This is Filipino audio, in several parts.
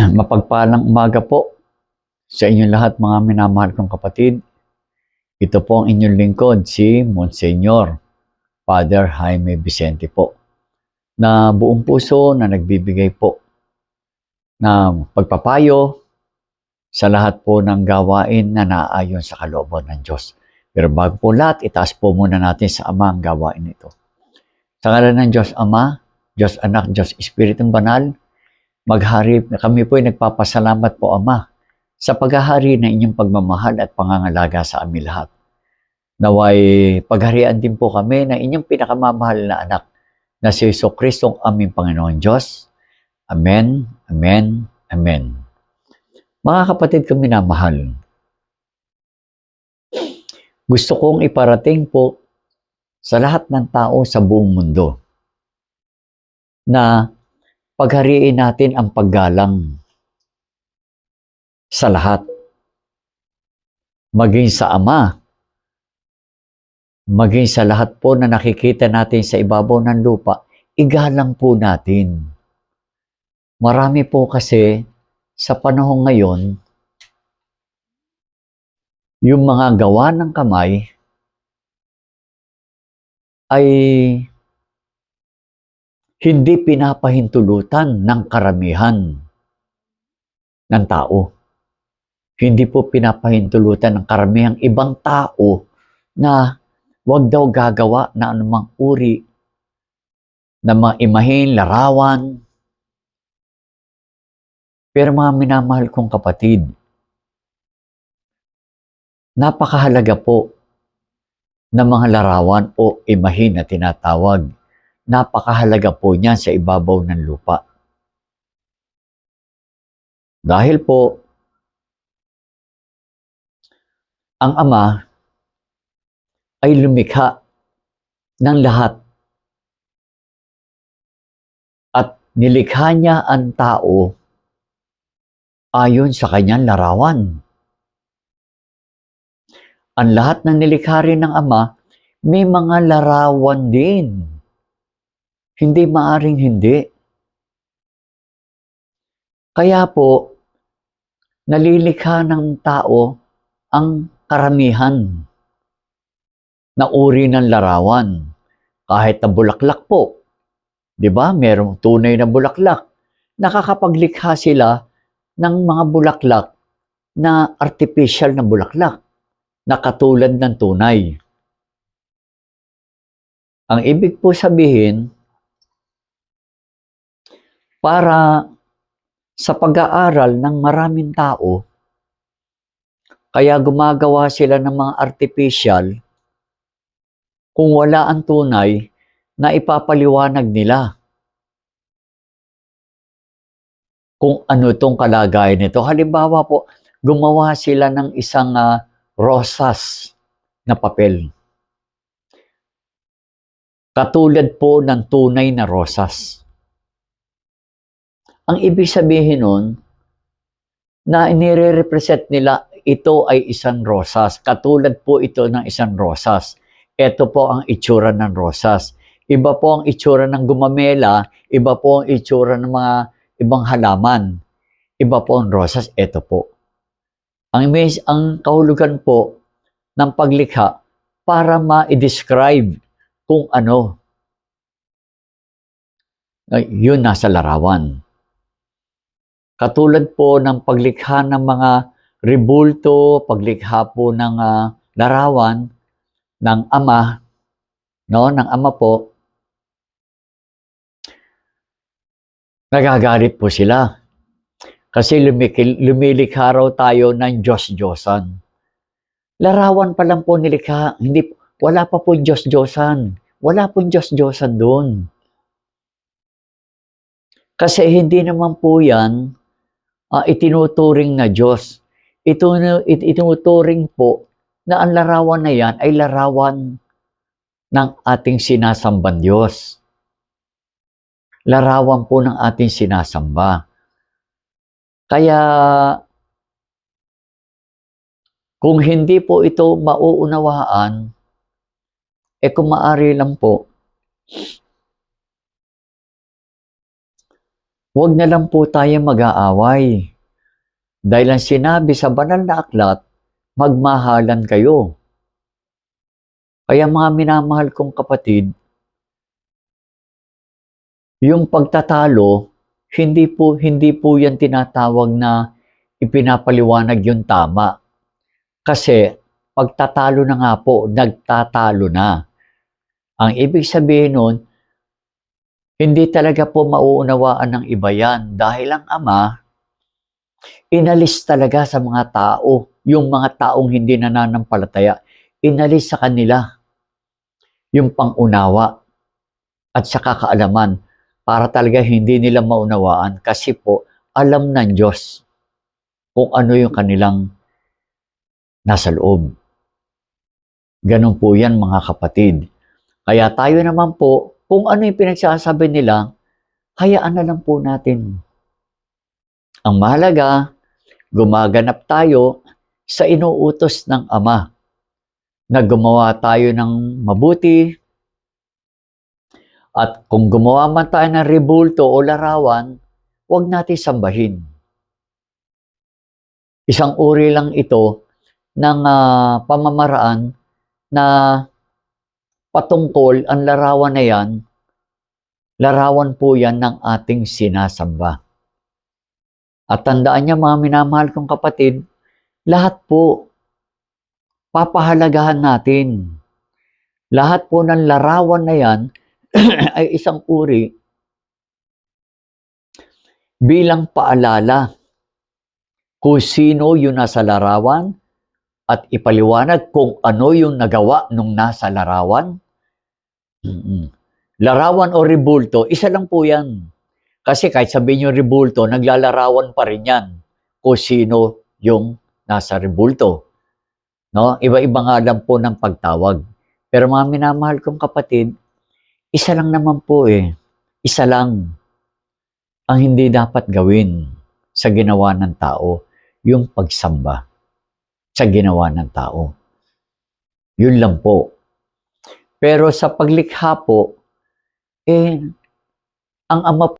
Mapagpalang umaga po sa inyong lahat mga minamahal kong kapatid. Ito po ang inyong lingkod, si Monsignor Father Jaime Vicente po, na buong puso na nagbibigay po ng pagpapayo sa lahat po ng gawain na naaayon sa kalooban ng Diyos. Pero bago po lahat, itaas po muna natin sa Ama ang gawain ito. Sa ngalan ng Diyos Ama, Diyos Anak, Diyos Espiritong Banal, maghari kami po ay nagpapasalamat po Ama sa paghahari ng inyong pagmamahal at pangangalaga sa amin lahat. Naway pagharian din po kami ng inyong pinakamamahal na anak na si Jesucristo ang aming Panginoon Diyos. Amen, Amen, Amen. Mga kapatid kong minamahal, gusto kong iparating po sa lahat ng tao sa buong mundo na paghariin natin ang paggalang sa lahat. Maging sa Ama, maging sa lahat po na nakikita natin sa ibabaw ng lupa, igalang po natin. Marami po kasi sa panahon ngayon, yung mga gawa ng kamay ay hindi pinapahintulutan ng karamihan ng tao. Hindi po pinapahintulutan ng karamihang ibang tao na wag daw gagawa na anumang uri ng mga imahen, larawan. Pero mga minamahal kong kapatid, napakahalaga po ng mga larawan o imahen na tinatawag. Napakahalaga po niyan sa ibabaw ng lupa. Dahil po, ang Ama ay lumikha ng lahat at nilikha niya ang tao ayon sa kanyang larawan. Ang lahat ng nilikha rin ng Ama, may mga larawan din. Hindi maaring hindi. Kaya po, nalilikha ng tao ang karamihan na uri ng larawan. Kahit na bulaklak po. Di ba? Merong tunay na bulaklak. Nakakapaglikha sila ng mga bulaklak na artificial na bulaklak na katulad ng tunay. Ang ibig po sabihin, para sa pag-aaral ng maraming tao, kaya gumagawa sila ng mga artificial kung wala ang tunay na ipapaliwanag nila kung ano itong kalagayan nito. Halimbawa po, gumawa sila ng isang rosas na papel. Katulad po ng tunay na rosas. Ang ibig sabihin nun, na inire-represent nila, ito ay isang rosas. Katulad po ito ng isang rosas. Ito po ang itsura ng rosas. Iba po ang itsura ng gumamela, iba po ang itsura ng mga ibang halaman. Iba po ang rosas, ito po. Ang kahulugan po ng paglikha para ma-describe kung ano. Yun nasa larawan. Katulad po ng paglikha ng mga rebulto, paglikha po ng larawan ng Ama, no, ng Ama po, nagagalit po sila. Kasi lumilikha raw tayo ng Diyos-Diyosan. Larawan pa lang po nilikha, wala pa po Diyos-Diyosan. Wala po Diyos-Diyosan doon. Kasi hindi naman po yan itinuturing na Diyos. Itinuturing po na ang larawan na yan ay larawan ng ating sinasambang Diyos. Larawan po ng ating sinasamba. Kaya kung hindi po ito mauunawaan, kung maaari lang po, huwag na lang po tayo mag-aaway. Dahil ang sinabi sa banal na aklat, magmahalan kayo. Kaya mga minamahal kong kapatid, yung pagtatalo, hindi po yan tinatawag na ipinapaliwanag yung tama. Kasi pagtatalo na nga po, nagtatalo na. Ang ibig sabihin nun, hindi talaga po mauunawaan ng iba yan dahil ang Ama, inalis talaga sa mga tao, yung mga taong hindi nananampalataya, inalis sa kanila yung pangunawa at saka kaalaman para talaga hindi nila maunawaan kasi po alam ng Diyos kung ano yung kanilang nasa loob. Ganun po yan mga kapatid. Kaya tayo naman po, kung ano yung pinagsasabi nila, hayaan na lang po natin. Ang mahalaga, gumaganap tayo sa inuutos ng Ama na gumawa tayo ng mabuti at kung gumawa man tayo ng rebulto o larawan, huwag natin sambahin. Isang uri lang ito ng pamamaraan na patungkol ang larawan na yan, larawan po yan ng ating sinasamba. At tandaan niya mga minamahal kong kapatid, lahat po papahalagahan natin. Lahat po ng larawan na yan ay isang uri bilang paalala kung sino yung nasa larawan at ipaliwanag kung ano yung nagawa nung nasa larawan. Larawan o rebulto, isa lang po yan. Kasi kahit sabihin yung rebulto, naglalarawan pa rin yan kung sino yung nasa rebulto. No? Iba-iba nga lang po ng pagtawag. Pero mga minamahal kong kapatid, isa lang naman po eh. Isa lang ang hindi dapat gawin sa ginawa ng tao, yung pagsamba sa ginawa ng tao. Yun lang po. Pero sa paglikha po, ang Ama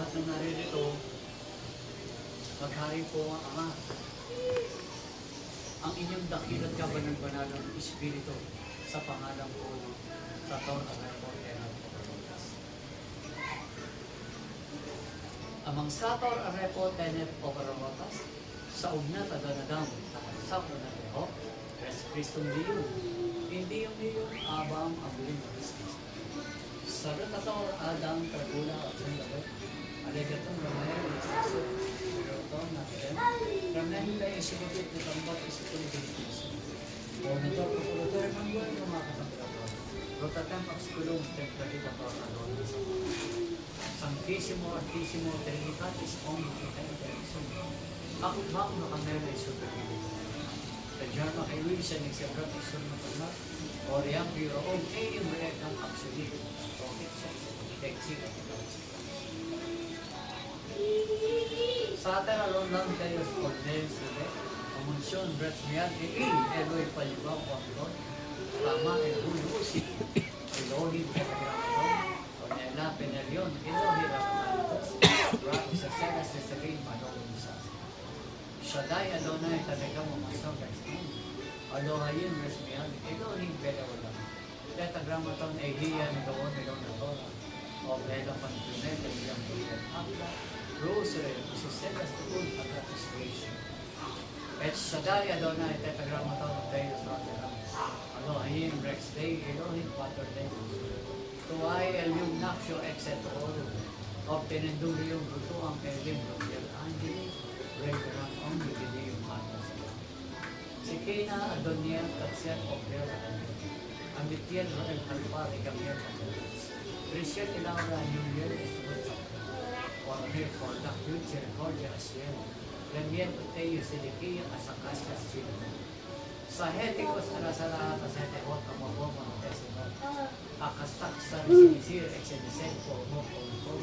lahat ng naririto, maghari po ang Ama, ang inyong dakilat kabanan-banal ng Espiritu sa pangalan po sa taon ng Reportero. Amang sator ang Reportero Overrotas, sa ugnat at danadam, sapo na Teho, Res Christum Dio, hindi yung iyong abang ang buling ng Christus. Sa ratator Adam, Tragula at Sandabat, Alegatong Ramay, Exaso, Roton, Natin, Ramay tayo sinubit na tambat isipulong Christus. O nator, Kapulutor, Manuel, Lumakatang Rotatem, Axkulong, Templatit at Rotaton, Sanctissimo, Artissimo, Trinitatis, Om, Trinitatis, ako ba kung nakamera ay superhilito? Kadyama kay Luis ay nagsabrat ang sunod na o riyang biro o ay yung mayag ng absolute o kitsa teksik at sa atin along lang kayo sa ordens Amunsyon, Bretsmiat, Eloy Palibaw, Pangilon, Tama, Elhulusi, Elohi, Petagramadon, Onela, Penelion, Elohi, Ramanatos, Rami sa Senas, Nesagin, Manong Misas. Shaddai, Adonai, Talagang Mamasong, Gatsman, Alohayin, Resmian, Elohi, Belawala, Petagramaton, Ehiya, Nagawon, Melon, Nagora, O Bela, Pantunel, Ehiyan, Bulan, Akla, Rosary, Susenas, Tukul, Pagkatis, Creation. Et Shaddai Adonai Tetragrammaton Deus Rotterdam. Elohim Rex Dei Elohim Pater Deus. Tuai Elium Naxio Exet Oro. Obtenendurium Brutuam Elim Rotiel Angeli. Reveram Omni Didium Patas. Sikina Adoniel Tatsel Obrel Angel. Amitiel Roel Halpari Gamiel Pateras. Christian Ilaura Numiel Esmut Ormir for the future Cordia Asiel. Ganyan po tayo silikiya asakas na sila. Sa hetikos na sa lahat sa hetikot ang mabomo ng tesinot. Akasak sa sinisir, eksedisen po mo po po.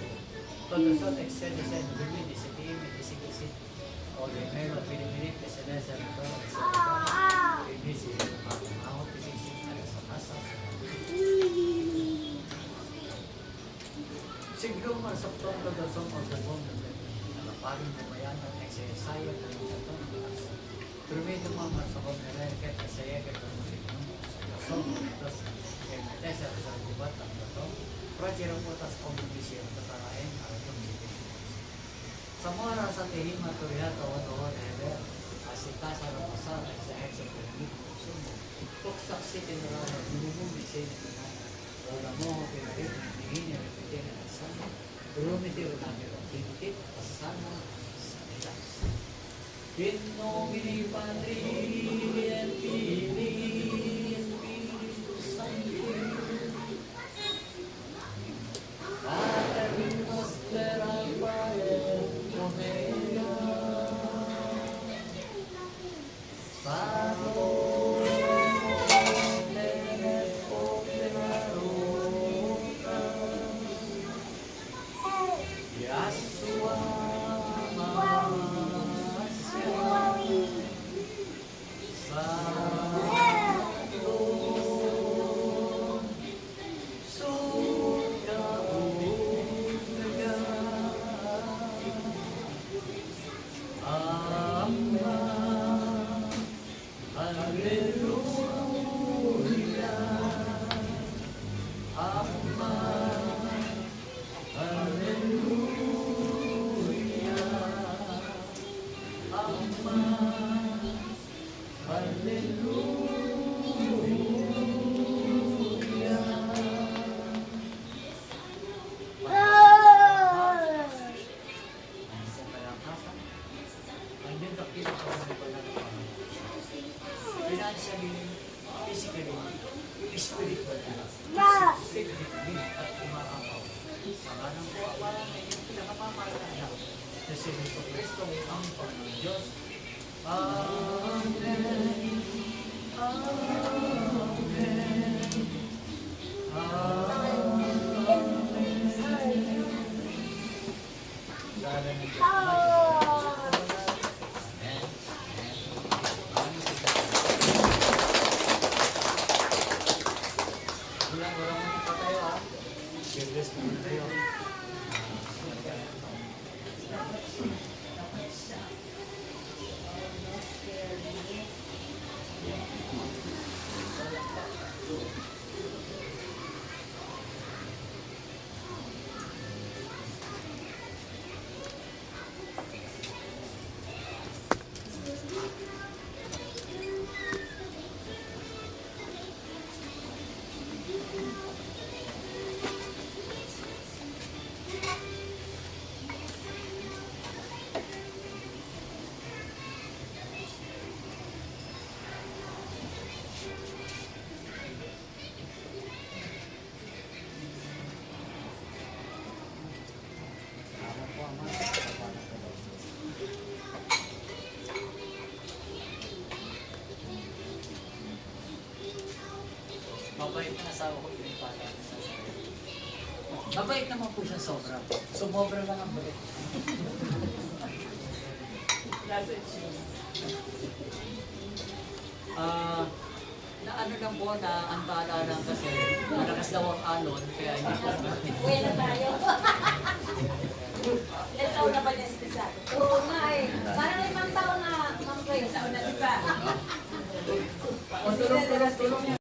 Todosot eksedisen, bumi, disitim, disikisit. O limero, pinimilit, esenesa, rito, esenesa. Ibisi, ako, pisisit, alasakasa, sa siglo marsaptong todosong o gabong na paling lumayan ng eksesaya ng itong bukas. Trumito mga marsakot na rin kahit kasaya kahit ang malikong sa tos kaya matesa sa libat ang ito projero po tas komunisyon tatarain ang itong sikin. Sa mga sa tihim maturihat o ano na ever asita sa rapasal at sa heksa pagmit sumo tuksak sitin na lang ang lumumong isin na wala mo pinarit hindi niya repitin ang sana rumiti o namin Pintit asana sanitas. In nomine Patri et Filii et Spiritus Sancti. Pater noster Alpha et Omega. Salve et Yasua financially, physically, spiritually, physically, at umakapaw. Sangalan po ang parang inyong pinakamamalaga na si Jesu Cristo ang Panginoon Diyos. Amen. Amen. Walang pa tayo ha. Serious naman tayo. mabait na asawa ko, pinipala. Mabait naman po siya sobra. Sumobra lang ang bait. Na ano lang po, na antala lang kasi malakas daw ang alon, kaya hindi po. Uwi na tayo. Ilan taon na ba niya si Oo nga eh. Parang 5 taon na, Ma'am Grace. Taon na, di ba? O, tulong.